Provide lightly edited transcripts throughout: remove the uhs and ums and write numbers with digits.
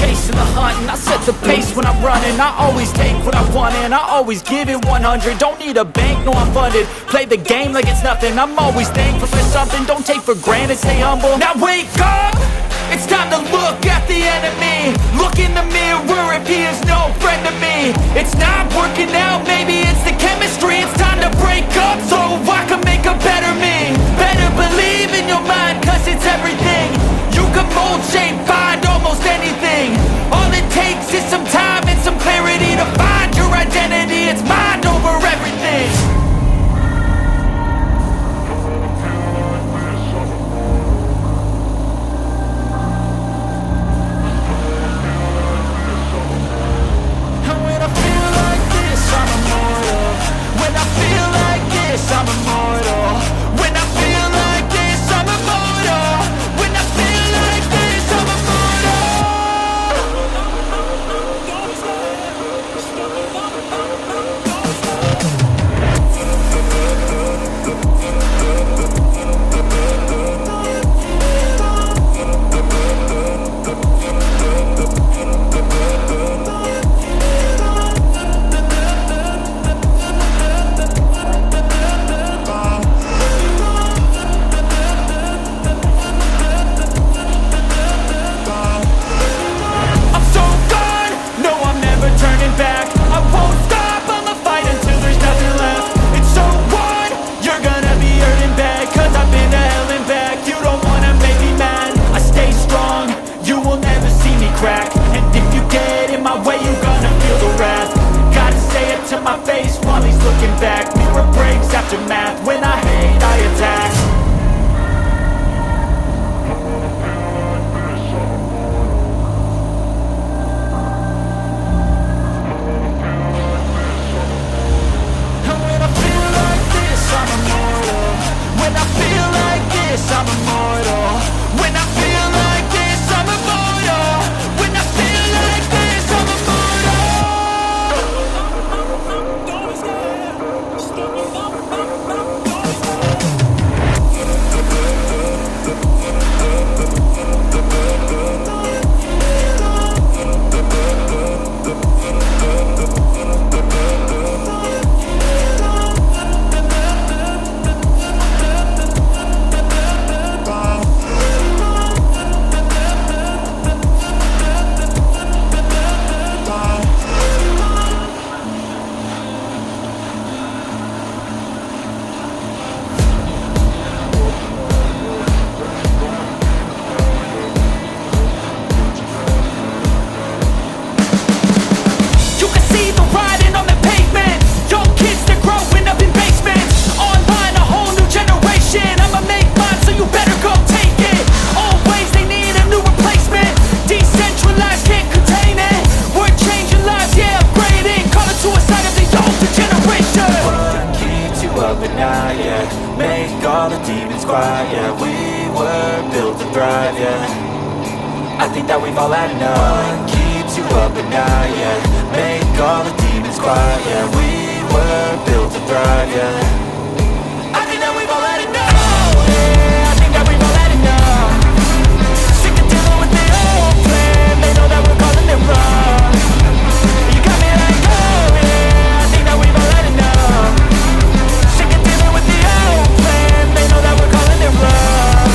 chasing the hunt, and I set the pace when I'm running. I always take what I want and I always give it 100. Don't need a bank, no I'm funded. Play the game like it's nothing. I'm always thankful for something. Don't take for granted, stay humble. Now wake up! It's time to look at the enemy. Look in the mirror if he is no friend to me. It's not working out, maybe it's the chemistry. It's time to break up so I can make a better me. Better believe in your mind, cause it's everything. You can mold, shape, find almost anything. All it takes is some time and some clarity to find your identity. It's mind over everything. I'm immortal. When I feel like this, I'm immortal. When I feel like this, I'm aftermath. When I hate, I attack. And when I feel like this, I'm immortal. When I feel like this, I'm immortal. When I feel like this, I'm immortal. When I feel like this, I'm all the demons quiet, yeah. We were built to thrive, yeah. I think that we've all had enough. What keeps you up at night, yeah. Make all the demons quiet, yeah. We were built to thrive, yeah. I think that we've all had enough, yeah. I think that we've all had enough. Sick of dealing with the old plan. They know that we're calling it wrong. You got me like, oh yeah. I think that we've all had enough. Sick of dealing with the old plan. They know that we're calling it wrong.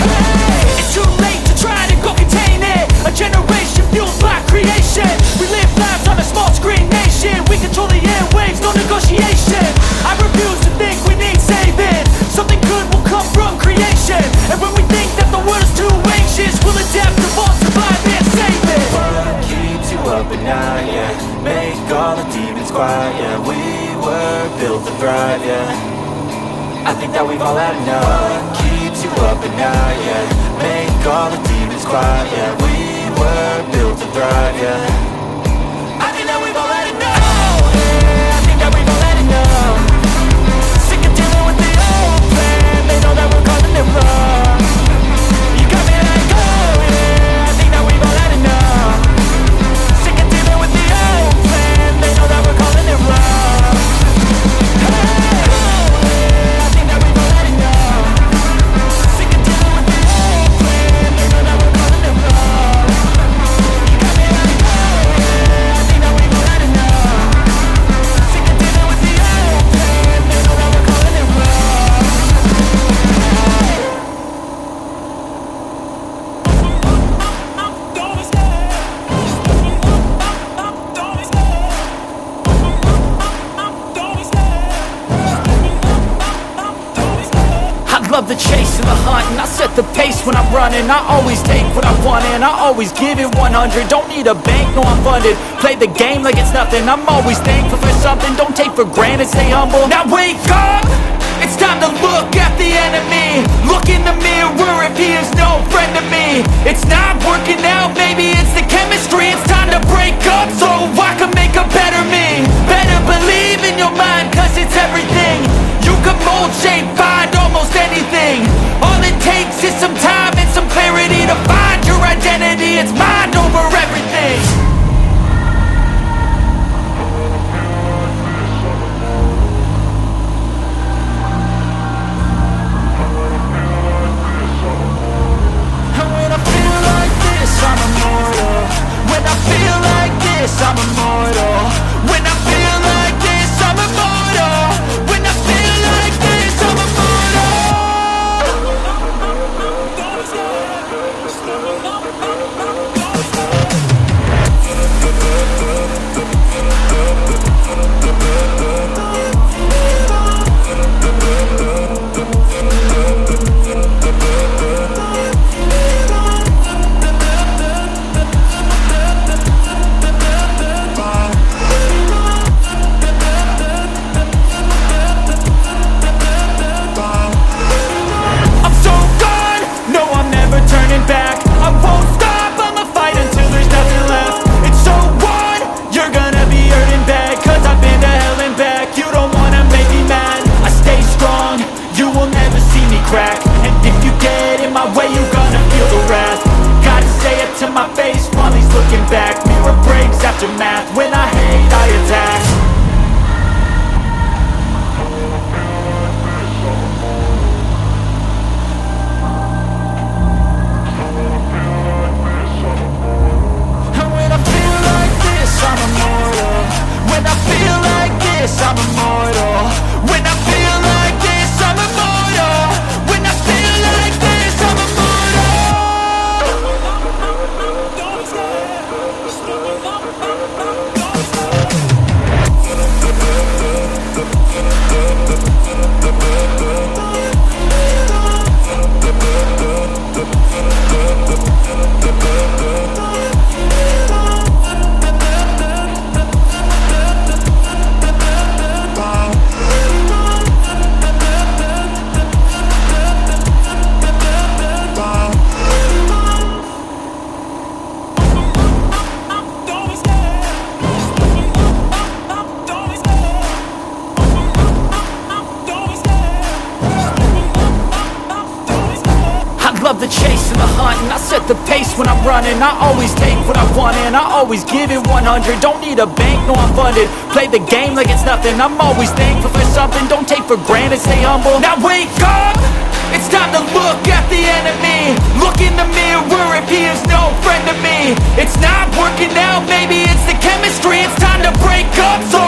Hey, it's too late to try to go contain it. A generation fueled by creation. We live lives on a small screen nation. We control the airwaves, no negotiation. I refuse to think we need saving. Something good will come from creation. And when we think that the world is too anxious, we'll adapt, evolve, survive and save it. What keeps you up at night, yeah. Make all the demons quiet, yeah. We were built to thrive, yeah. I think that we've all had enough. What keeps you up at night, yeah. Make all the demons quiet, yeah. We were built to thrive, yeah. I think that we've all had enough, yeah. I think that we've all had enough. Sick of dealing with the old plan. They know that we're calling it wrong. You got me like, oh yeah. I think that we've all had enough. Sick of dealing with the old plan. They know that we're calling it wrong. Hey, oh yeah. I think that we've all had enough. Sick of dealing with the old plan. They know that we're calling it wrong. set the pace when I'm running. I always take what I want and I always give it 100. Don't need a bank, no I'm funded. Play the game like it's nothing. I'm always thankful for something. Don't take for granted, stay humble. Now wake up! It's time to look at the enemy. Look in the mirror if he is no friend to me. It's not working out, maybe it's the chemistry. It's time to break up so I can make a better me. Better believe in your mind, cause it's everything. You can mold, shape, find almost anything. All it takes is some time and some clarity to find your identity. It's mind over everything. I'm immortal. When I feel like this, I'm immortal. When I feel like this, I'm immortal. When I feel like this, I'm back. I won't stop, I'ma fight until there's nothing left. It's so on, you're gonna be hurting bad, cause I've been to hell and back. You don't wanna make me mad, I stay strong, you will never see me crack. And if you get in my way, you're gonna feel the wrath. Gotta say it to my face while he's looking back. Mirror breaks after math, when I hate I attack. I'm immortal. When I feel like this, I'm immortal. When I feel like this, I'm immortal. When I feel like this, I'm love the chase and the hunt, and I set the pace when I'm running. I always take what I want and I always give it 100. Don't need a bank, no I'm funded. Play the game like it's nothing. I'm always thankful for something. Don't take for granted, stay humble. Now wake up! It's time to look at the enemy. Look in the mirror if he is no friend to me. It's not working out, maybe it's the chemistry. It's time to break up so